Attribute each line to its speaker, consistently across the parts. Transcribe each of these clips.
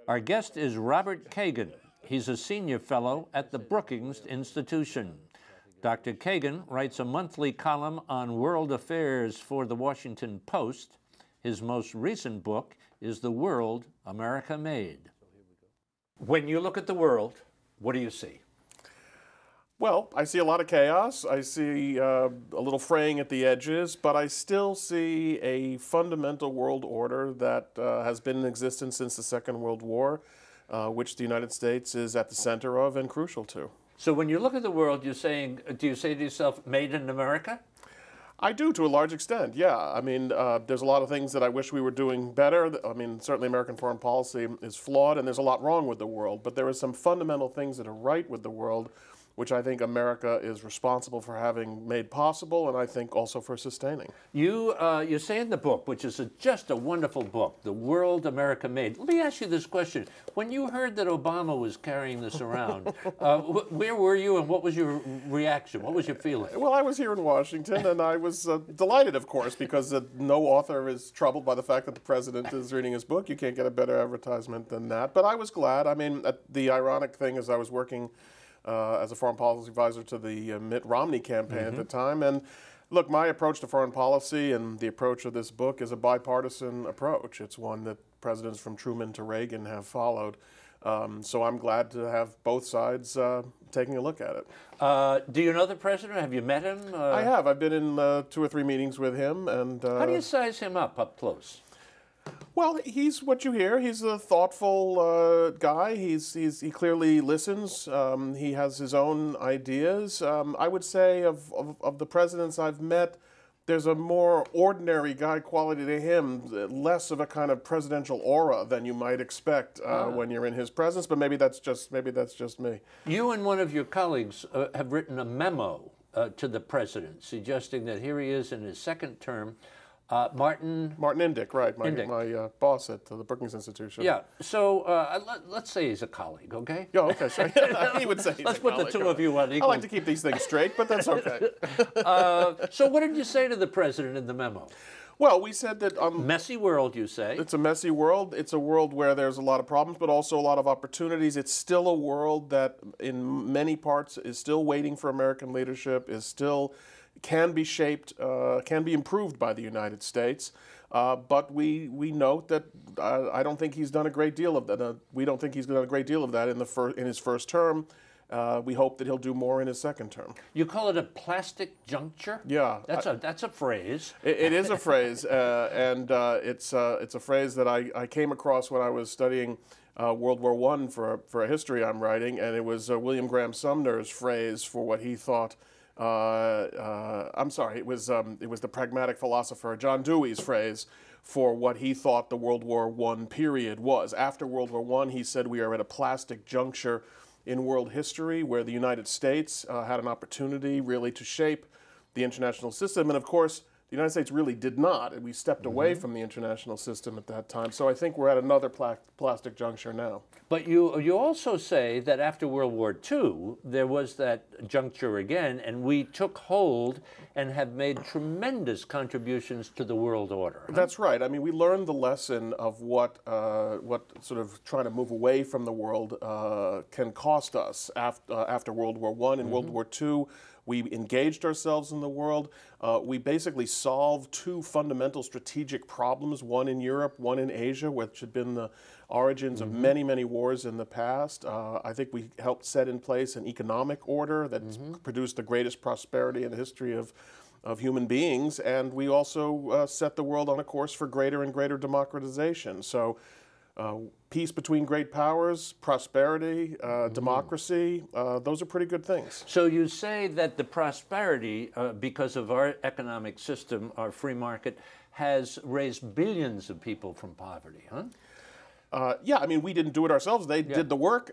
Speaker 1: Our guest is Robert Kagan. He's a senior fellow at the Brookings Institution. Dr. Kagan writes a monthly column on world affairs for the Washington Post. His most recent book is The World America Made. When you look at the world, what do you see?
Speaker 2: Well, I see a lot of chaos. I see a little fraying at the edges, but I still see a fundamental world order that has been in existence since the Second World War, which the United States is at the center of and crucial to.
Speaker 1: So when you look at the world, do you say to yourself, made in America?
Speaker 2: I do, to a large extent, yeah. I mean, there's a lot of things that I wish we were doing better. I mean, certainly American foreign policy is flawed, and there's a lot wrong with the world. But there are some fundamental things that are right with the world, which I think America is responsible for having made possible, and I think also for sustaining.
Speaker 1: You say in the book, which is just a wonderful book, The World America Made. Let me ask you this question. When you heard that Obama was carrying this around, where were you and what was your reaction? What was your feeling?
Speaker 2: Well, I was here in Washington, and I was delighted, of course, because no author is troubled by the fact that the president is reading his book. You can't get a better advertisement than that. But I was glad. I mean, the ironic thing is I was working as a foreign policy advisor to the Mitt Romney campaign at the time. And look, my approach to foreign policy and the approach of this book is a bipartisan approach. It's one that presidents from Truman to Reagan have followed. So I'm glad to have both sides taking a look at it.
Speaker 1: Do you know the president? Have you met him?
Speaker 2: I have. I've been in 2 or 3 meetings with him. And
Speaker 1: how do you size him up close?
Speaker 2: Well, he's what you hear. He's a thoughtful guy. He clearly listens. He has his own ideas. I would say of the presidents I've met, there's a more ordinary guy quality to him, less of a kind of presidential aura than you might expect when you're in his presence. But maybe that's just me. You
Speaker 1: and one of your colleagues have written a memo to the president suggesting that here he is in his second term. Martin
Speaker 2: Indyk, right? My boss at the Brookings Institution.
Speaker 1: Yeah. So let's say he's a colleague, okay?
Speaker 2: Yeah. Okay. Sure. He would say.
Speaker 1: Let's put the two of you on equal.
Speaker 2: I like to keep these things straight, but that's okay.
Speaker 1: So what did you say to the president in the memo?
Speaker 2: Well, we said that
Speaker 1: messy world, you say.
Speaker 2: It's a messy world. It's a world where there's a lot of problems, but also a lot of opportunities. It's still a world that, in many parts, is still waiting for American leadership. Can be shaped, can be improved by the United States, but we note that I don't think he's done a great deal of that. We don't think he's done a great deal of that in his first term. We hope that he'll do more in his second term.
Speaker 1: You call it a plastic juncture?
Speaker 2: Yeah,
Speaker 1: that's a phrase.
Speaker 2: It is a phrase, and it's a phrase that I came across when I was studying World War I for a history I'm writing, and it was William Graham Sumner's phrase for what he thought. I'm sorry, it was the pragmatic philosopher John Dewey's phrase for what he thought the World War I period was. After World War I, he said we are at a plastic juncture in world history where the United States had an opportunity really to shape the international system. And of course, the United States really did not. We stepped away from the international system at that time. So I think we're at another plastic juncture now.
Speaker 1: But you also say that after World War II, there was that juncture again, and we took hold and have made tremendous contributions to the world order. Huh?
Speaker 2: That's right. I mean, we learned the lesson of what sort of trying to move away from the world can cost us after World War I and World War II. We engaged ourselves in the world. We basically solved 2 fundamental strategic problems, one in Europe, one in Asia, which had been the origins of many, many wars in the past. I think we helped set in place an economic order that produced the greatest prosperity in the history of human beings, and we also set the world on a course for greater and greater democratization. So peace between great powers, prosperity, democracy, those are pretty good things.
Speaker 1: So you say that the prosperity, because of our economic system, our free market, has raised billions of people from poverty, huh?
Speaker 2: Yeah, I mean, we didn't do it ourselves. They did the work.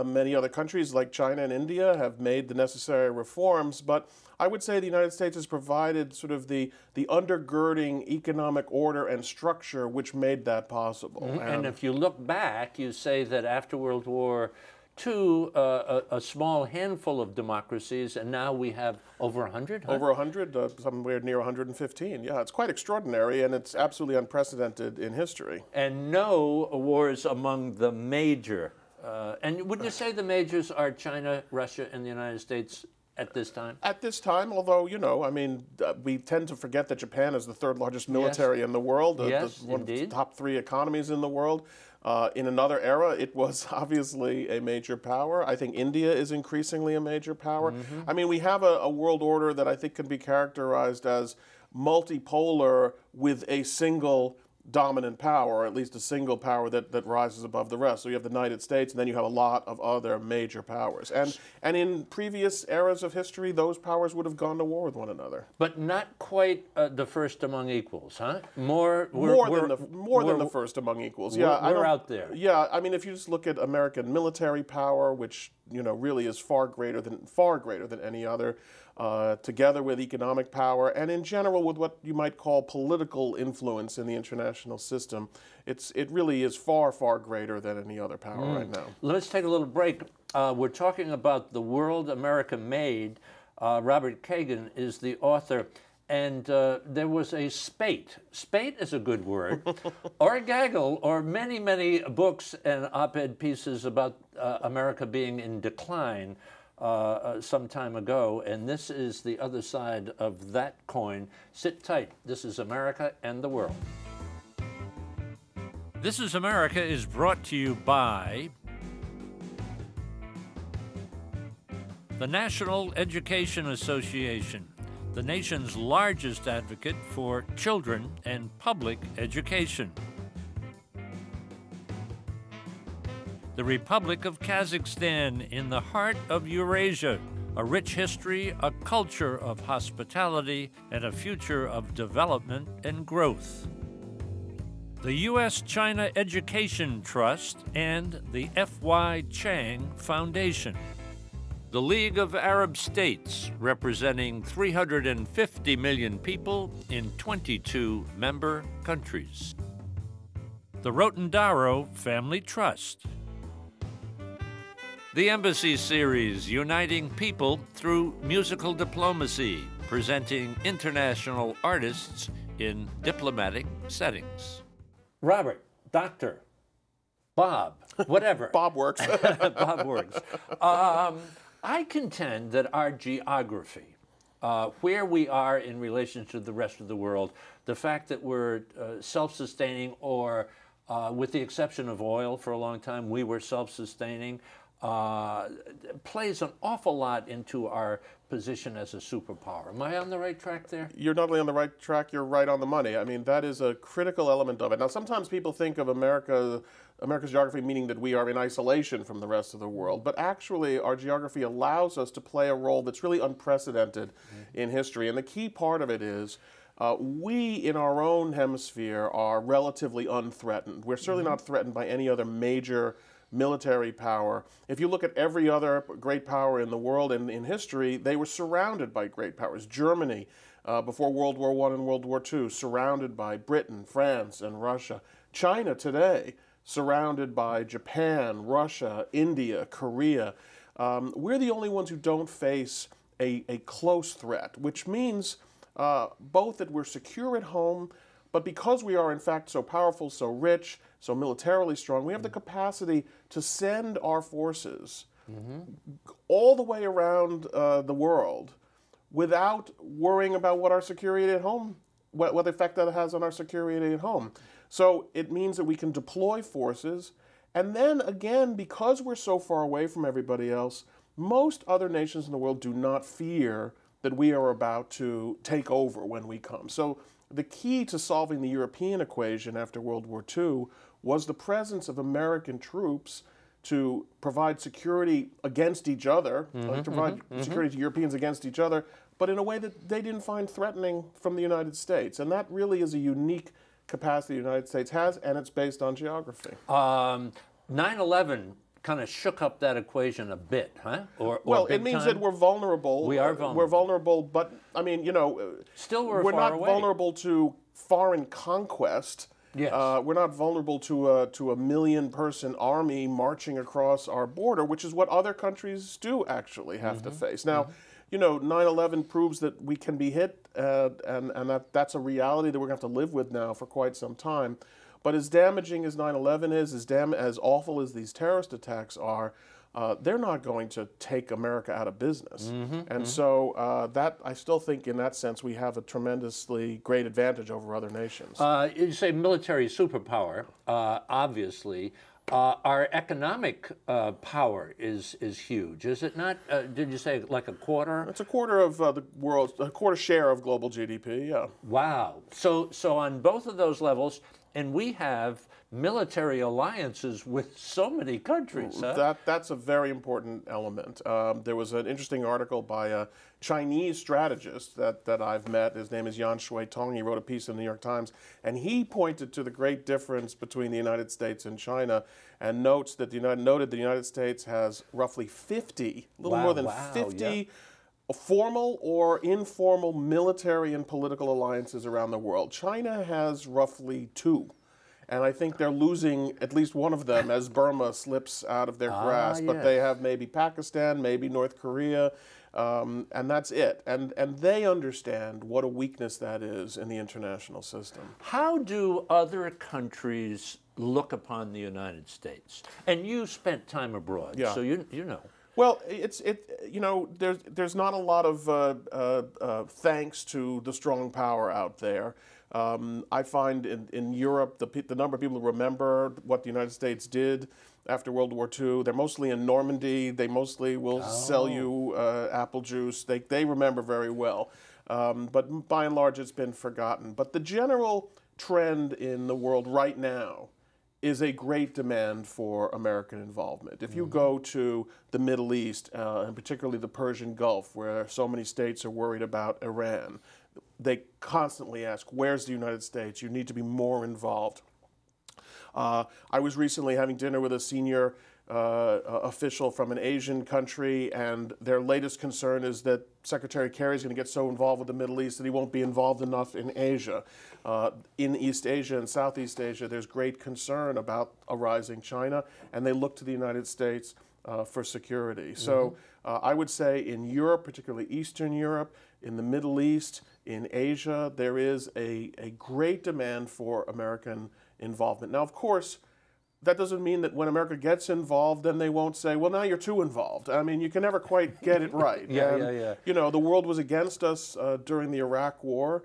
Speaker 2: Many other countries like China and India have made the necessary reforms, but I would say the United States has provided sort of the undergirding economic order and structure which made that possible.
Speaker 1: And if you look back, you say that after World War to a small handful of democracies, and now we have over 100? Huh?
Speaker 2: Over 100, somewhere near 115. Yeah, it's quite extraordinary, and it's absolutely unprecedented in history.
Speaker 1: And no wars among the major. And would you say the majors are China, Russia, and the United States at this time?
Speaker 2: At this time, although, you know, I mean, we tend to forget that Japan is the third largest military in the world, one of the top 3 economies in the world. In another era, it was obviously a major power. I think India is increasingly a major power. I mean, we have a world order that I think can be characterized as multipolar with a single dominant power, or at least a single power that rises above the rest. So you have the United States, and then you have a lot of other major powers. And in previous eras of history, those powers would have gone to war with one another.
Speaker 1: But not quite the first among equals, huh? More
Speaker 2: than the first among equals. Yeah,
Speaker 1: we're out there.
Speaker 2: Yeah, I mean, if you just look at American military power, which really is far greater than any other, together with economic power, and in general with what you might call political influence in the international system, it really is far, far greater than any other power right now.
Speaker 1: Let's take a little break. We're talking about The World America Made. Robert Kagan is the author. And there was a spate is a good word, or a gaggle, or many, many books and op-ed pieces about America being in decline some time ago, and this is the other side of that coin. Sit tight. This is America and the World. This is America is brought to you by the National Education Association, the nation's largest advocate for children and public education. The Republic of Kazakhstan in the heart of Eurasia, a rich history, a culture of hospitality, and a future of development and growth. The U.S.-China Education Trust and the F.Y. Chang Foundation. The League of Arab States, representing 350 million people in 22 member countries. The Rotendaro Family Trust. The Embassy Series, uniting people through musical diplomacy, presenting international artists in diplomatic settings. Robert, Doctor, Bob, whatever.
Speaker 2: Bob works.
Speaker 1: Bob works. I contend that our geography, where we are in relation to the rest of the world, the fact that we're self-sustaining, or with the exception of oil for a long time, we were self-sustaining, plays an awful lot into our position as a superpower. Am I on the right track there?
Speaker 2: You're not only on the right track, you're right on the money. I mean, that is a critical element of it. Now, sometimes people think of America's geography meaning that we are in isolation from the rest of the world, but actually our geography allows us to play a role that's really unprecedented in history. And the key part of it is we, in our own hemisphere, are relatively unthreatened. We're certainly not threatened by any other major military power. If you look at every other great power in the world and in history, they were surrounded by great powers. Germany, before World War I and World War II, surrounded by Britain, France, and Russia. China today, surrounded by Japan, Russia, India, Korea. We're the only ones who don't face a close threat, which means both that we're secure at home, but because we are in fact so powerful, so rich, so militarily strong, we have the capacity to send our forces all the way around the world without worrying about what our security at home, what effect that has on our security at home. So it means that we can deploy forces, and then again, because we're so far away from everybody else, most other nations in the world do not fear that we are about to take over when we come. So the key to solving the European equation after World War II was the presence of American troops to provide security against each other, to provide security to Europeans against each other, but in a way that they didn't find threatening from the United States. And that really is a unique capacity the United States has, and it's based on geography.
Speaker 1: 9/11 kind of shook up that equation a bit, huh?
Speaker 2: Well, it means that we're vulnerable.
Speaker 1: We are vulnerable.
Speaker 2: We're vulnerable, but I mean,
Speaker 1: still we're
Speaker 2: not
Speaker 1: far away.
Speaker 2: vulnerable to foreign conquest
Speaker 1: Yes.
Speaker 2: We're not vulnerable to a million-person army marching across our border, which is what other countries do actually have to face. Now, you know, 9/11 proves that we can be hit, and that's a reality that we're going to have to live with now for quite some time. But as damaging as 9/11 is, as awful as these terrorist attacks are, they're not going to take America out of business. And so that I still think in that sense we have a tremendously great advantage over other nations.
Speaker 1: You say military superpower, obviously. Our economic power is huge, is it not? Did you say like a quarter?
Speaker 2: It's a quarter of the world's, a quarter share of global GDP, yeah.
Speaker 1: Wow. So on both of those levels, and we have military alliances with so many countries. Huh?
Speaker 2: That's a very important element. There was an interesting article by a Chinese strategist that I've met. His name is Yan Shui-Tong. He wrote a piece in the New York Times, and he pointed to the great difference between the United States and China, and noted the United States has roughly 50, a little more than 50 formal or informal military and political alliances around the world. China has roughly 2. And I think they're losing at least one of them as Burma slips out of their grasp. But they have maybe Pakistan, maybe North Korea, and that's it. And they understand what a weakness that is in the international system.
Speaker 1: How do other countries look upon the United States? And you spent time abroad, so you know.
Speaker 2: Well, you know, there's not a lot of thanks to the strong power out there. I find in Europe, the number of people who remember what the United States did after World War II, they're mostly in Normandy. They mostly will sell you apple juice. They remember very well. But by and large, it's been forgotten. But the general trend in the world right now is a great demand for American involvement. If you go to the Middle East, and particularly the Persian Gulf, where so many states are worried about Iran, they constantly ask, where's the United States? You need to be more involved. I was recently having dinner with a senior official from an Asian country, and their latest concern is that Secretary Kerry is going to get so involved with the Middle East that he won't be involved enough in Asia. In East Asia and Southeast Asia, there's great concern about a rising China, and they look to the United States for security. So I would say in Europe, particularly Eastern Europe, in the Middle East, in Asia, there is a great demand for American involvement. Now, of course, that doesn't mean that when America gets involved, then they won't say, well, now you're too involved. I mean, you can never quite get it right. You know, the world was against us during the Iraq War,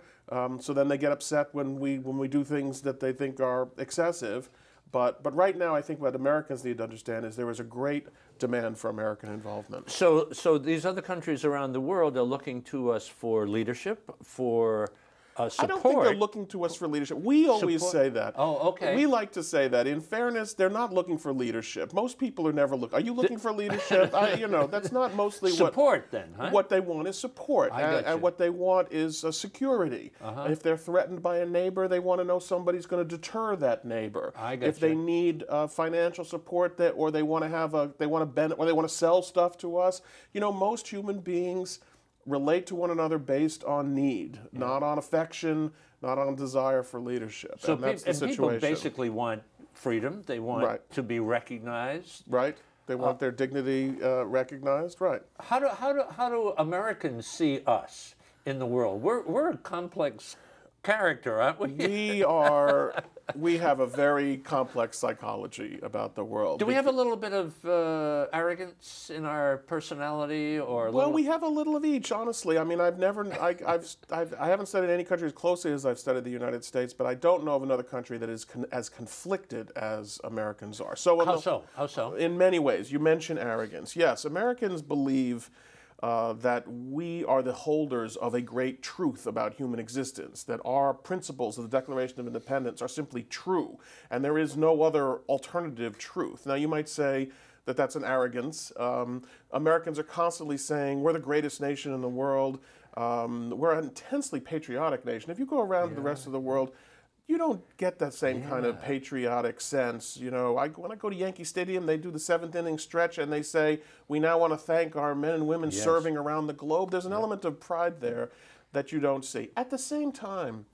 Speaker 2: so then they get upset when we do things that they think are excessive. But right now, I think what Americans need to understand is there is a great demand for American involvement.
Speaker 1: So these other countries around the world are looking to us for leadership, for support.
Speaker 2: I don't think they're looking to us for leadership. We always say that.
Speaker 1: Oh, okay.
Speaker 2: We like to say that. In fairness, they're not looking for leadership. Most people are never looking. Are you looking for leadership? You know, that's not mostly
Speaker 1: support. Then, huh?
Speaker 2: What they want is support, and what they want is security. If they're threatened by a neighbor, they want to know somebody's going to deter that neighbor. If they need financial support, or they want to sell stuff to us, you know, most human beings relate to one another based on need, not on affection, not on desire for leadership.
Speaker 1: So
Speaker 2: and that's the situation.
Speaker 1: People basically want freedom. They want to be recognized.
Speaker 2: Right. They want their dignity recognized. Right.
Speaker 1: How do Americans see us in the world? We're a complex character, aren't we?
Speaker 2: We have a very complex psychology about the world.
Speaker 1: Do we have a little bit of arrogance in our personality, or
Speaker 2: well, we have a little of each, honestly. I mean, I haven't studied any country as closely as I've studied the United States, but I don't know of another country that is as conflicted as Americans are. So
Speaker 1: How so?
Speaker 2: In many ways, you mentioned arrogance. Yes, Americans believe that we are the holders of a great truth about human existence, that our principles of the Declaration of Independence are simply true, and there is no other alternative truth. Now, you might say that that's an arrogance. Americans are constantly saying, we're the greatest nation in the world. We're an intensely patriotic nation. If you go around to the rest of the world, you don't get that same kind of patriotic sense. You know, when I go to Yankee Stadium, they do the 7th inning stretch, and they say, we now want to thank our men and women serving around the globe. There's an element of pride there that you don't see. At the same time,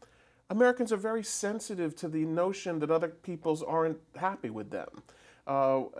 Speaker 2: Americans are very sensitive to the notion that other peoples aren't happy with them.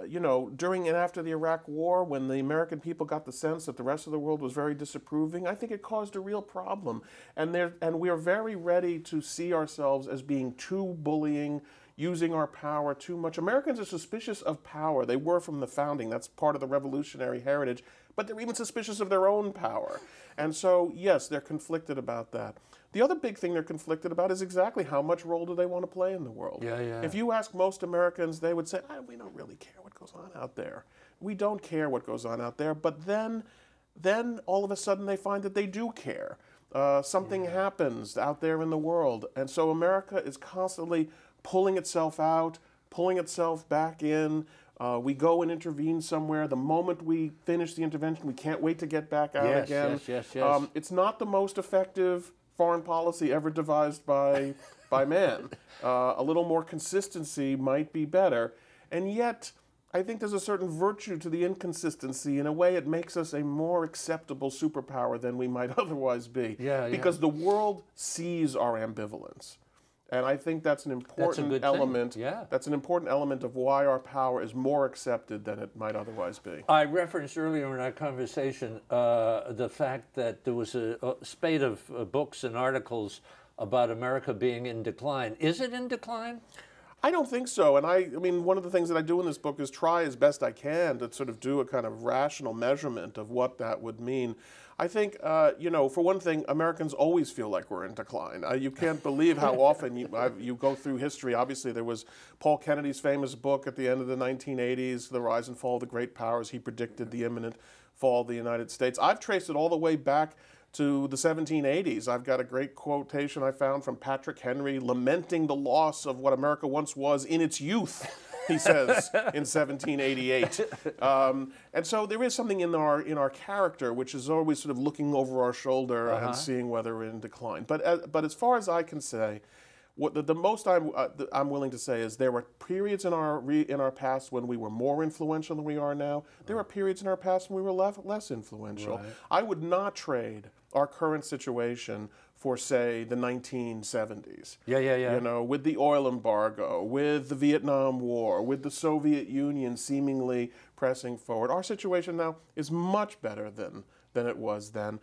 Speaker 2: You know, during and after the Iraq War, when the American people got the sense that the rest of the world was very disapproving, I think it caused a real problem. And we are very ready to see ourselves as being too bullying, using our power too much. Americans are suspicious of power. They were from the founding. That's part of the revolutionary heritage. But they're even suspicious of their own power. And so, yes, they're conflicted about that. The other big thing they're conflicted about is exactly how much role do they want to play in the world.
Speaker 1: Yeah, yeah.
Speaker 2: If you ask most Americans, they would say, we don't really care what goes on out there. We don't care what goes on out there. But then all of a sudden they find that they do care. Something happens out there in the world. And so America is constantly pulling itself out, pulling itself back in. We go and intervene somewhere. The moment we finish the intervention, we can't wait to get back out again.
Speaker 1: Yes.
Speaker 2: It's not the most effective foreign policy ever devised by man. A little more consistency might be better. And yet, I think there's a certain virtue to the inconsistency. In a way, it makes us a more acceptable superpower than we might otherwise be. Because the world sees our ambivalence. And I think that's an important element. That's an important element of why our power is more accepted than it might otherwise be.
Speaker 1: I referenced earlier in our conversation the fact that there was a spate of books and articles about America being in decline. Is it in decline?
Speaker 2: I don't think so. And I mean, one of the things that I do in this book is try as best I can to sort of do a kind of rational measurement of what that would mean. I think, you know, for one thing, Americans always feel like we're in decline. You can't believe how often you go through history. Obviously, there was Paul Kennedy's famous book at the end of the 1980s, The Rise and Fall of the Great Powers. He predicted the imminent fall of the United States. I've traced it all the way back to the 1780s. I've got a great quotation I found from Patrick Henry lamenting the loss of what America once was in its youth, he says, in 1788. And so there is something in our character which is always sort of looking over our shoulder and seeing whether we're in decline. But as far as I can say, what the most I'm willing to say is there were periods in our past when we were more influential than we are now. There are periods in our past when we were less influential. I would not trade our current situation for, say, the 1970s. You know, with the oil embargo, with the Vietnam War, with the Soviet Union seemingly pressing forward. Our situation now is much better than it was then.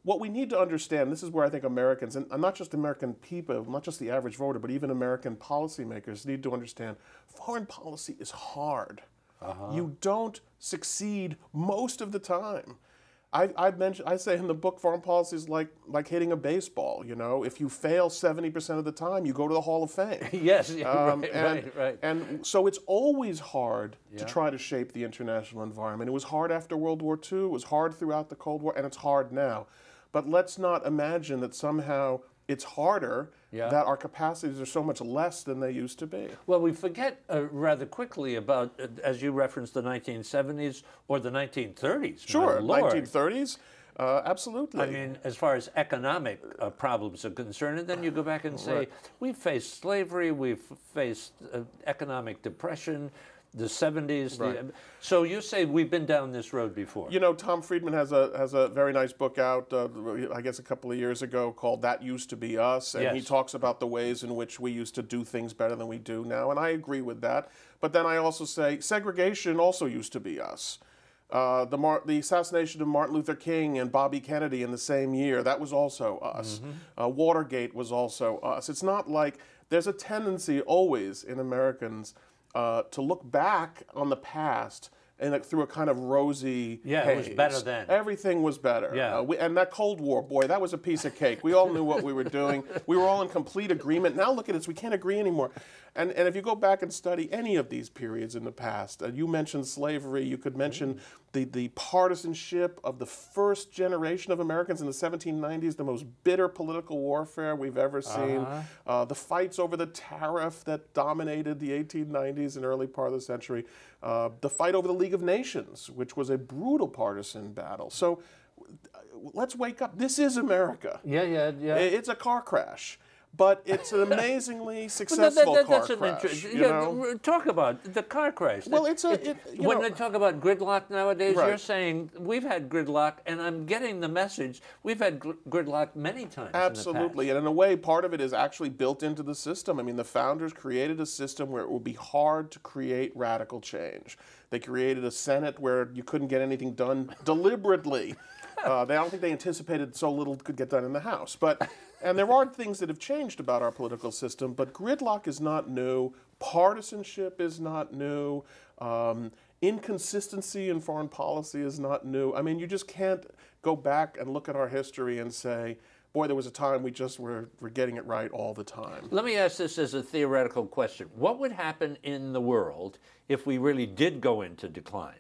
Speaker 2: What we need to understand, this is where I think Americans, and not just American people, not just the average voter, but even American policymakers need to understand, foreign policy is hard. You don't succeed most of the time. I say in the book, foreign policy is like hitting a baseball. You know, if you fail 70% of the time, you go to the Hall of Fame.
Speaker 1: Right.
Speaker 2: And so it's always hard to try to shape the international environment. It was hard after World War II. It was hard throughout the Cold War, and it's hard now. But let's not imagine that somehow it's harder, that our capacities are so much less than they used to be.
Speaker 1: Well, we forget rather quickly about, as you referenced, the 1970s or the 1930s.
Speaker 2: Sure, 1930s, absolutely.
Speaker 1: I mean, as far as economic problems are concerned, and then you go back and say, we've faced slavery, we've faced economic depression, the 70s. So you say we've been down this road before.
Speaker 2: You know, Tom Friedman has a very nice book out, I guess a couple of years ago, called That Used to Be Us. And he talks about the ways in which we used to do things better than we do now. And I agree with that. But then I also say segregation also used to be us. The assassination of Martin Luther King and Bobby Kennedy in the same year, that was also us. Watergate was also us. It's not like there's a tendency always in Americans to look back on the past and through a kind of rosy haze.
Speaker 1: It was better then.
Speaker 2: Everything was better. And that Cold War, boy, that was a piece of cake. We all knew what we were doing. We were all in complete agreement. Now look at us, we can't agree anymore. And if you go back and study any of these periods in the past, you mentioned slavery, you could mention the partisanship of the first generation of Americans in the 1790s, the most bitter political warfare we've ever seen. The fights over the tariff that dominated the 1890s and early part of the century. The fight over the League of Nations, which was a brutal partisan battle. So let's wake up. This is America.
Speaker 1: It's
Speaker 2: a car crash. But it's an amazingly successful car crash.
Speaker 1: Talk about the car crash.
Speaker 2: Well,
Speaker 1: when they talk about gridlock nowadays,
Speaker 2: right.
Speaker 1: You're saying we've had gridlock, and I'm getting the message we've had gridlock many times.
Speaker 2: Absolutely, and in a way, part of it is actually built into the system. I mean, the founders created a system where it would be hard to create radical change. They created a Senate where you couldn't get anything done deliberately. I don't think they anticipated so little could get done in the House. And there are things that have changed about our political system, but gridlock is not new. Partisanship is not new. Inconsistency in foreign policy is not new. I mean, you just can't go back and look at our history and say, boy, there was a time we just were getting it right all the time.
Speaker 1: Let me ask this as a theoretical question. What would happen in the world if we really did go into decline?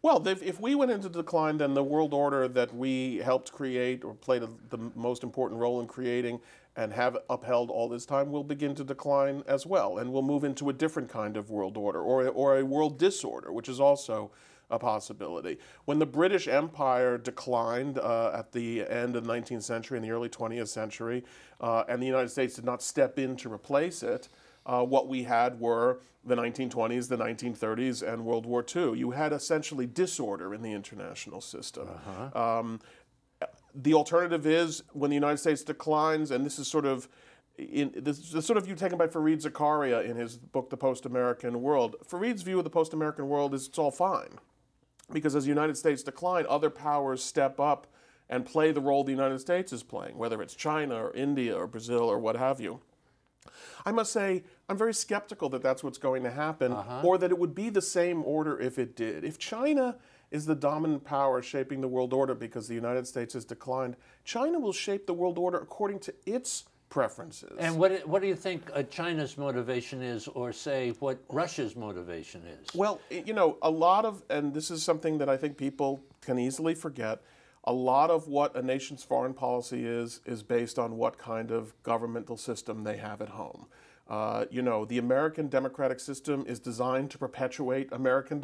Speaker 2: Well, if we went into decline, then the world order that we helped create or played the most important role in creating and have upheld all this time will begin to decline as well. And we'll move into a different kind of world order or a world disorder, which is also a possibility. When the British Empire declined at the end of the 19th century and the early 20th century, and the United States did not step in to replace it, what we had were the 1920s, the 1930s, and World War II. You had essentially disorder in the international system. The alternative is when the United States declines, and this is sort of this is sort of view taken by Fareed Zakaria in his book, The Post-American World. Fareed's view of the post-American world is it's all fine, because as the United States decline, other powers step up and play the role the United States is playing, whether it's China or India or Brazil or what have you. I must say, I'm very skeptical that that's what's going to happen, or that it would be the same order if it did. If China is the dominant power shaping the world order because the United States has declined, China will shape the world order according to its preferences.
Speaker 1: And what do you think China's motivation is, or say what Russia's motivation is?
Speaker 2: Well, you know, a lot of, and this is something that I think people can easily forget, a lot of what a nation's foreign policy is based on what kind of governmental system they have at home. You know, the American democratic system is designed to perpetuate American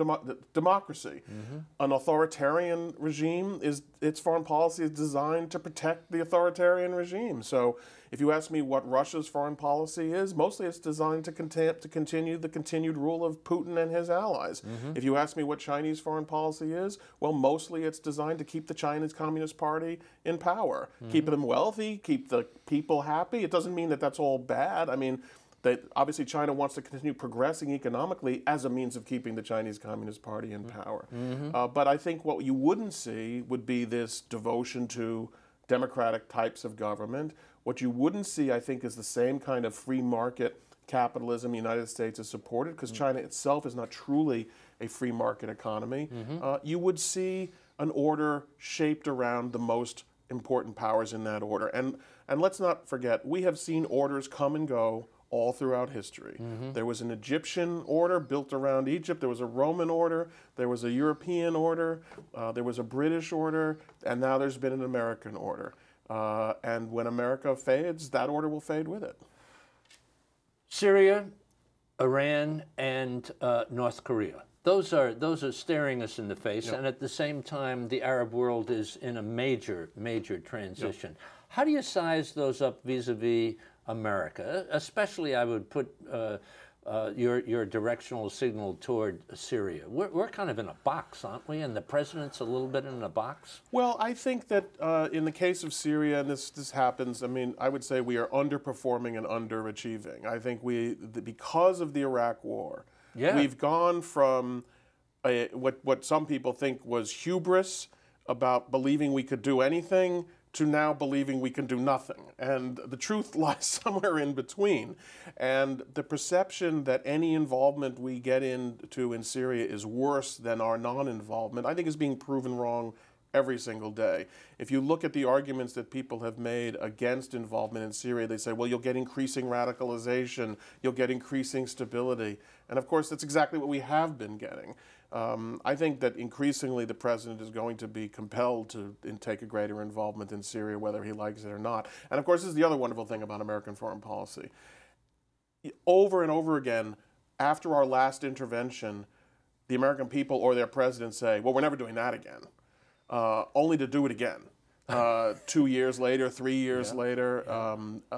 Speaker 2: democracy. An authoritarian regime, its foreign policy is designed to protect the authoritarian regime. So if you ask me what Russia's foreign policy is, mostly it's designed to continue the continued rule of Putin and his allies. If you ask me what Chinese foreign policy is, well, mostly it's designed to keep the Chinese Communist Party in power, keep them wealthy, keep the people happy. It doesn't mean that that's all bad. I mean, obviously China wants to continue progressing economically as a means of keeping the Chinese Communist Party in power. But I think what you wouldn't see would be this devotion to democratic types of government. What you wouldn't see, I think, is the same kind of free market capitalism the United States has supported, because China itself is not truly a free market economy. You would see an order shaped around the most important powers in that order. And let's not forget, we have seen orders come and go all throughout history. There was an Egyptian order built around Egypt. There was a Roman order. There was a European order. There was a British order. And now there's been an American order. And when America fades, that order will fade with it.
Speaker 1: Syria, Iran, and North Korea. Those are staring us in the face. And at the same time, the Arab world is in a major transition. How do you size those up vis-a-vis America? Especially, I would put your directional signal toward Syria. We're kind of in a box, aren't we? And the president's a little bit in a box?
Speaker 2: Well, I think that in the case of Syria, and this happens, I mean, I would say we are underperforming and underachieving. I think because of the Iraq War, we've gone from what some people think was hubris about believing we could do anything to now believing we can do nothing. And the truth lies somewhere in between. And the perception that any involvement we get into in Syria is worse than our non-involvement, I think is being proven wrong every single day. If you look at the arguments that people have made against involvement in Syria, they say, well, you'll get increasing radicalization, you'll get increasing stability. And of course, that's exactly what we have been getting. I think that increasingly the president is going to be compelled to take a greater involvement in Syria, whether he likes it or not. And of course, this is the other wonderful thing about American foreign policy. Over and over again, after our last intervention, the American people or their president say, well, we're never doing that again, only to do it again. 2 years later, 3 years later,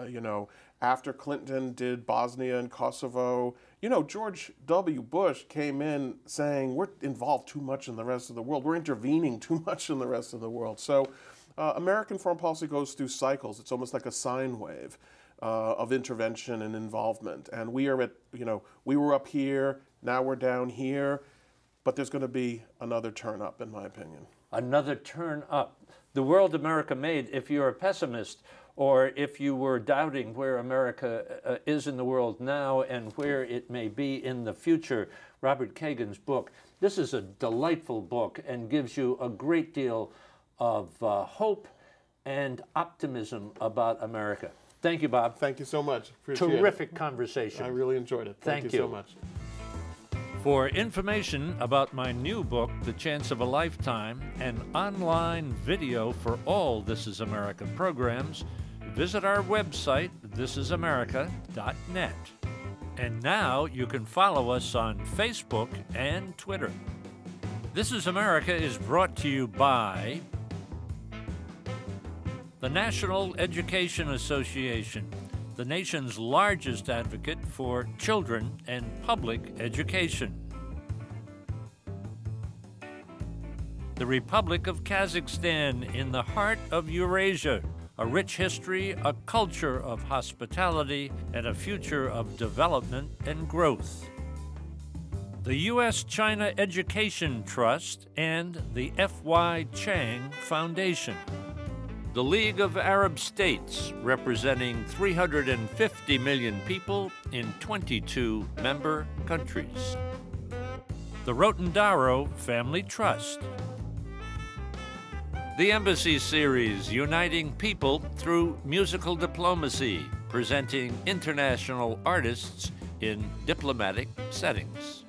Speaker 2: you know, after Clinton did Bosnia and Kosovo, you know, George W. Bush came in saying, we're involved too much in the rest of the world. We're intervening too much in the rest of the world. So American foreign policy goes through cycles. It's almost like a sine wave of intervention and involvement. And we are at, you know, we were up here, now we're down here, but there's going to be another turn up, in my opinion.
Speaker 1: Another turn up. The world America made, if you're a pessimist, or if you were doubting where America is in the world now and where it may be in the future, Robert Kagan's book. This is a delightful book and gives you a great deal of hope and optimism about America. Thank you, Bob.
Speaker 2: Thank you so much. Appreciate it.
Speaker 1: Terrific conversation.
Speaker 2: I really enjoyed it. Thank you so much.
Speaker 1: For information about my new book, The Chance of a Lifetime, and online video for all This Is America programs, visit our website, thisisamerica.net. And now you can follow us on Facebook and Twitter. This Is America is brought to you by the National Education Association, the nation's largest advocate for children and public education. The Republic of Kazakhstan in the heart of Eurasia, a rich history, a culture of hospitality, and a future of development and growth. The U.S.-China Education Trust and the F.Y. Chang Foundation. The League of Arab States, representing 350 million people in 22 member countries. The Rotendaro Family Trust. The Embassy Series, uniting people through musical diplomacy, presenting international artists in diplomatic settings.